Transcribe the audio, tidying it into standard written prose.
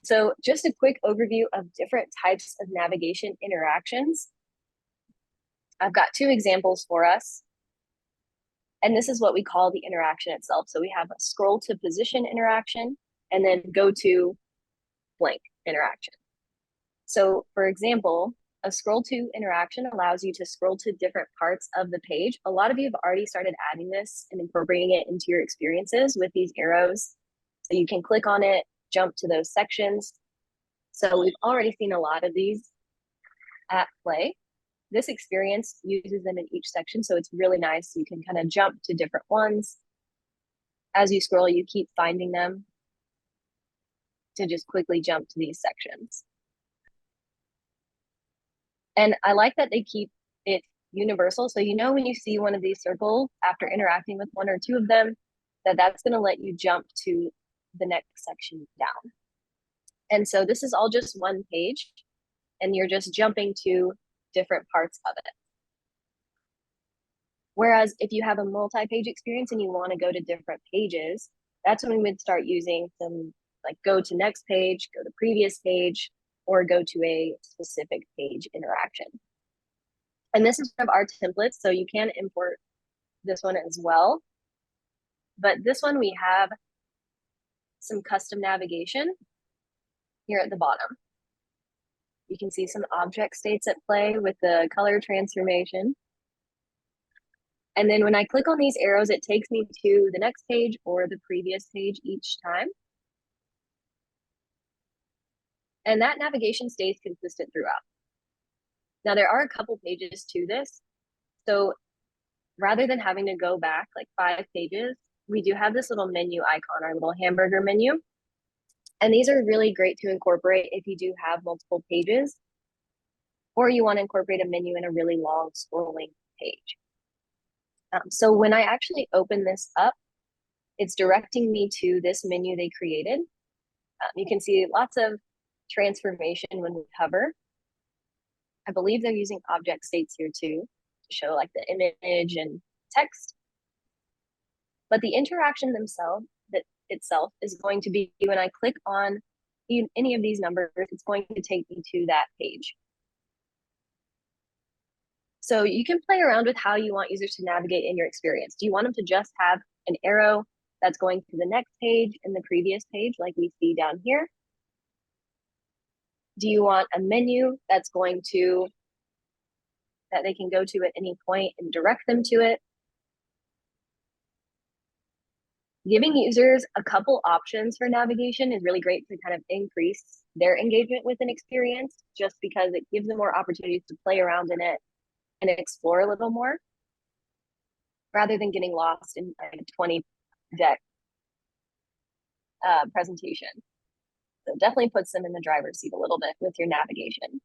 So just a quick overview of different types of navigation interactions. I've got two examples for us. And this is what we call the interaction itself. So we have a scroll to position interaction and then go to blank interaction. So for example, a scroll to interaction allows you to scroll to different parts of the page. A lot of you have already started adding this and incorporating it into your experiences with these arrows. So you can click on it, jump to those sections. So we've already seen a lot of these at play. This experience uses them in each section, so it's really nice. You can kind of jump to different ones. As you scroll, you keep finding them to just quickly jump to these sections. And I like that they keep it universal. So you know when you see one of these circles, after interacting with one or two of them, that's going to let you jump to the next section down. And so this is all just one page, and you're just jumping to different parts of it. Whereas if you have a multi-page experience and you want to go to different pages, that's when we would start using some like go to next page, go to previous page, or go to a specific page interaction. And this is one of our templates, so you can import this one as well. But this one, we have some custom navigation here at the bottom. You can see some object states at play with the color transformation. And then when I click on these arrows, it takes me to the next page or the previous page each time. And that navigation stays consistent throughout. Now, there are a couple pages to this. So rather than having to go back like 5 pages, we do have this little menu icon, our little hamburger menu. And these are really great to incorporate if you do have multiple pages, or you want to incorporate a menu in a really long scrolling page. So when I actually open this up, it's directing me to this menu they created. You can see lots of transformation when we hover. I believe they're using object states here too, to show like the image and text. But the interaction itself is going to be when I click on any of these numbers, it's going to take me to that page. So you can play around with how you want users to navigate in your experience. Do you want them to just have an arrow that's going to the next page and the previous page like we see down here? Do you want a menu that they can go to at any point and direct them to it? Giving users a couple options for navigation is really great to kind of increase their engagement with an experience, just because it gives them more opportunities to play around in it and explore a little more, rather than getting lost in like a 20 deck presentation. So it definitely puts them in the driver's seat a little bit with your navigation.